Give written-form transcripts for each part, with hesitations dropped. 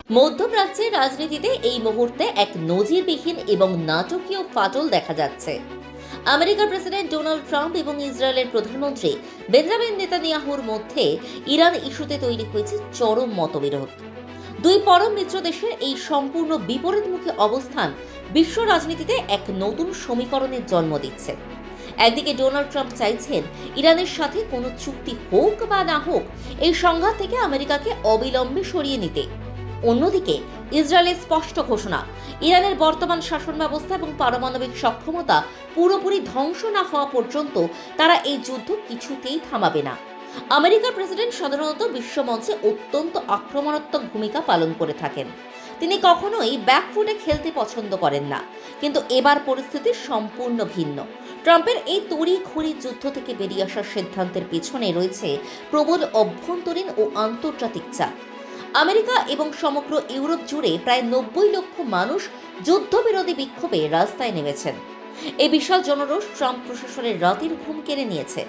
মধ্যপ্রাচ্যের রাজনীতিতে এই মুহূর্তে এক নজিরবিহীন এবং নাটকীয় ফাটল দেখা যাচ্ছে। আমেরিকার প্রেসিডেন্ট ডোনাল্ড ট্রাম্প এবং ইসরায়েলের প্রধানমন্ত্রী বেঞ্জামিন নেতানিয়াহুর মধ্যে ইরান ইস্যুতে তৈরি হয়েছে চরম মতবিরোধ। দুই পরম মিত্র দেশের এই সম্পূর্ণ বিপরীতমুখী অবস্থান বিশ্ব রাজনীতিতে এক নতুন সমীকরণের জন্ম দিচ্ছে। একদিকে ডোনাল্ড ট্রাম্প চাইছেন ইরানের সাথে কোনো চুক্তি হোক বা না হোক এই সংঘাত থেকে আমেরিকাকে অবিলম্বে সরিয়ে নিতে। অন্যদিকে ইসরায়েলের স্পষ্ট ঘোষণা, ইরানের বর্তমান শাসন ব্যবস্থা এবং পারমাণবিক সক্ষমতা পুরোপুরি ধ্বংস না হওয়া পর্যন্ত তারা এই যুদ্ধ কিছুতেই থামাবে না। আমেরিকার প্রেসিডেন্ট সাধারণত বিশ্বমঞ্চে অত্যন্ত আক্রমণাত্মক ভূমিকা পালন করে থাকেন। তিনি কখনোই ব্যাকফুটে খেলতে পছন্দ করেন না, কিন্তু এবার পরিস্থিতি সম্পূর্ণ ভিন্ন। ট্রাম্পের এই তড়িঘড়ি যুদ্ধ থেকে বেরিয়ে আসার সিদ্ধান্তের পেছনে রয়েছে প্রবল অভ্যন্তরীণ ও আন্তর্জাতিক চাপ। আমেরিকা এবং সমগ্র ইউরোপ জুড়ে প্রায় 90 লক্ষ মানুষ যুদ্ধবিরোধী বিক্ষোভে রাস্তায় নেমেছেন। এই বিশাল জনরোষ ট্রাম্প প্রশাসনের রাতের ঘুম কেড়ে নিয়েছে।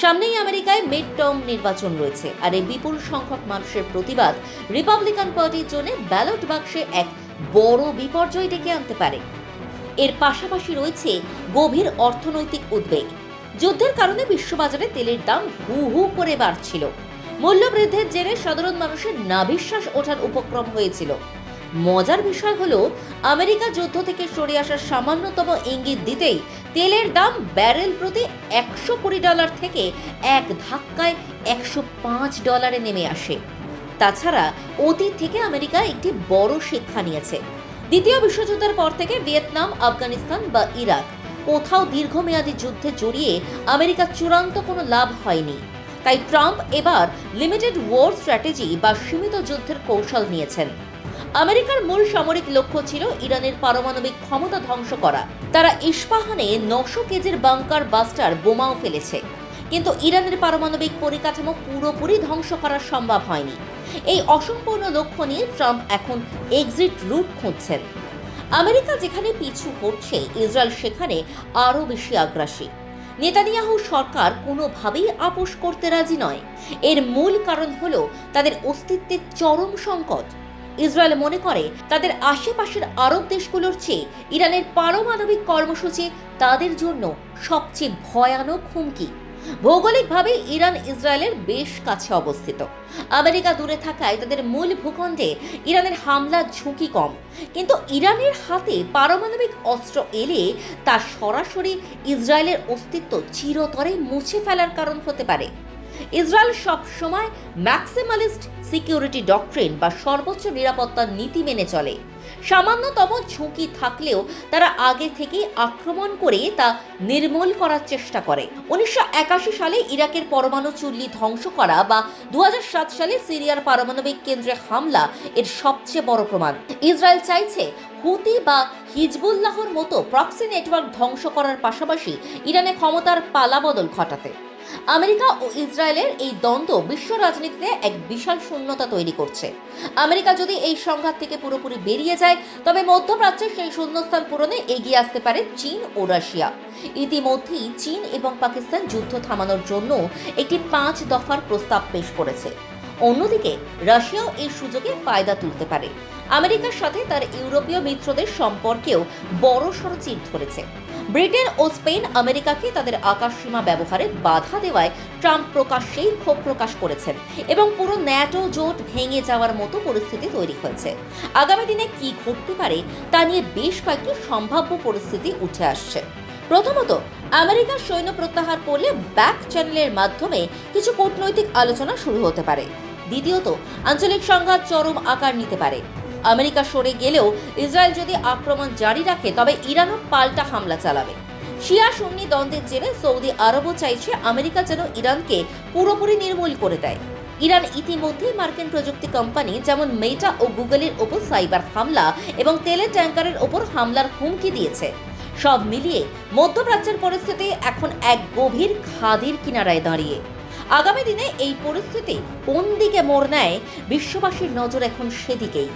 সামনেই আমেরিকায় মিড টার্ম নির্বাচন রয়েছে, আর এই বিপুল সংখ্যক মানুষের প্রতিবাদ রিপাবলিকান পার্টির জন্য ব্যালট বাক্সে এক বড় বিপর্যয় ডেকে আনতে পারে। এর পাশাপাশি রয়েছে গভীর অর্থনৈতিক উদ্বেগ। যুদ্ধের কারণে বিশ্ববাজারে তেলের দাম হু হু করে বাড়ছিল। মূল্যবৃদ্ধির জেরে সাধারণ মানুষের নাভিশ্বাস ওঠার উপক্রম হয়েছিল। মজার বিষয় হলো, আমেরিকা যুদ্ধ থেকে সরে আসার সামান্যতম ইঙ্গিত দিতেই তেলের দাম ব্যারেল প্রতি $120 থেকে এক ধাক্কায় $105 নেমে আসে। তাছাড়া অতীত থেকে আমেরিকা একটি বড় শিক্ষা নিয়েছে। দ্বিতীয় বিশ্বযুদ্ধের পর থেকে ভিয়েতনাম, আফগানিস্তান বা ইরাক কোথাও দীর্ঘমেয়াদী যুদ্ধে জড়িয়ে আমেরিকা চূড়ান্ত কোনো লাভ হয়নি। তাই ট্রাম্প এবার লিমিটেড ওয়ার স্ট্র্যাটেজি বা সীমিত যুদ্ধের কৌশল নিয়েছেন। আমেরিকার মূল সামরিক লক্ষ্য ছিল ইরানের পারমাণবিক ক্ষমতা ধ্বংস করা। তারা ইস্পাহানে 900 কেজির বাংকার বাস্টার বোমাও ফেলেছে, কিন্তু ইরানের পারমাণবিক পরিকাঠামো পুরোপুরি ধ্বংস করা সম্ভব হয়নি। এই অসম্পূর্ণ লক্ষ্য নিয়ে ট্রাম্প এখন এক্সিট রুট খুঁজছেন। আমেরিকা যেখানে পিছু হচ্ছে, ইসরায়েল সেখানে আরও বেশি আগ্রাসী। নেতানিয়াহু সরকার কোনোভাবেই আপোষ করতে রাজি নয়। এর মূল কারণ হলো তাদের অস্তিত্বের চরম সংকট। ইসরায়েল মনে করে তাদের আশেপাশের আরব দেশগুলোর চেয়ে ইরানের পারমাণবিক কর্মসূচি তাদের জন্য সবচেয়ে ভয়ানক হুমকি। ভৌগোলিকভাবে ইরান ইসরায়েলের বেশ কাছে অবস্থিত। আমেরিকা দূরে থাকায় তাদের মূল ভূখণ্ডে ইরানের হামলার ঝুঁকি কম, কিন্তু ইরানের হাতে পারমাণবিক অস্ত্র এলে তা সরাসরি ইসরায়েলের অস্তিত্ব চিরতরে মুছে ফেলার কারণ হতে পারে। ইসরায়েল সবসময় ম্যাক্সিমালিস্ট সিকিউরিটি ডক্ট্রিন বা সর্বোচ্চ নিরাপত্তার নীতি মেনে চলে। সামান্যতম ঝুঁকি থাকলেও তারা আগে থেকেই আক্রমণ করে তা নির্মূল করার চেষ্টা করে। 1981 সালে ইরাকের পরমাণু চুল্লি ধ্বংস করা বা 2007 সালে সিরিয়ার পারমাণবিক কেন্দ্রে হামলা এর সবচেয়ে বড় প্রমাণ। ইসরায়েল চাইছে হুতি বা হিজবুল্লাহর মতো প্রক্সি নেটওয়ার্ক ধ্বংস করার পাশাপাশি ইরানে ক্ষমতার পালাবদল ঘটাতে। আমেরিকা ও ইসরায়েলের এই দ্বন্দ্ব বিশ্ব রাজনীতিতে এক বিশাল শূন্যতা তৈরি করছে। আমেরিকা যদি এই সংঘাত থেকে পুরোপুরি বেরিয়ে যায়, তবে মধ্যপ্রাচ্যের সেই শূন্যস্থান পূরণে এগিয়ে আসতে পারে চীন ও রাশিয়া। ইতিমধ্যেই চীন এবং পাকিস্তান যুদ্ধ থামানোর জন্য একটি 5 দফার প্রস্তাব পেশ করেছে। অন্যদিকে রাশিয়াও এই সুযোগে ফায়দা তুলতে পারে। আমেরিকার সাথে তার ইউরোপীয় মিত্রদের সম্পর্কেও বড়সড় চির ধরেছে। ব্রিটেন ও স্পেন আমেরিকাকে তাদের আকাশসীমা ব্যবহারে বাধা দেওয়ায় ট্রাম্প প্রকাশ্যেই ক্ষোভ প্রকাশ করেছেন এবং পুরো ন্যাটো জোট ভেঙে যাওয়ার মতো পরিস্থিতি তৈরি হয়েছে। আগামী দিনে কি ঘটতে পারে তা নিয়ে বেশ কয়েকটি সম্ভাব্য পরিস্থিতি উঠে আসছে। প্রথমত, আমেরিকার সৈন্য প্রত্যাহার করলে ব্যাক চ্যানেলের মাধ্যমে কিছু কূটনৈতিক আলোচনা শুরু হতে পারে। দ্বিতীয়ত, আঞ্চলিক সংঘাত চরম আকার নিতে পারে। আমেরিকা সরে গেলেও ইসরায়েল যদি আক্রমণ জারি রাখে, তবে ইরানও পাল্টা হামলা চালাবে। শিয়া সুন্নি দ্বন্দ্বের জেরে সৌদি আরবও চাইছে আমেরিকা যেন ইরানকে পুরোপুরি নির্মূল করে দেয়। ইরান ইতিমধ্যেই মার্কিন প্রযুক্তি কোম্পানি যেমন মেটা ও গুগলের ওপর সাইবার হামলা এবং তেলের ট্যাঙ্কারের ওপর হামলার হুমকি দিয়েছে। সব মিলিয়ে মধ্যপ্রাচ্যের পরিস্থিতি এখন এক গভীর খাদের কিনারায় দাঁড়িয়ে। আগামী দিনে এই পরিস্থিতি কোন দিকে মোড় নেয়, বিশ্ববাসীর নজর এখন সেদিকেই।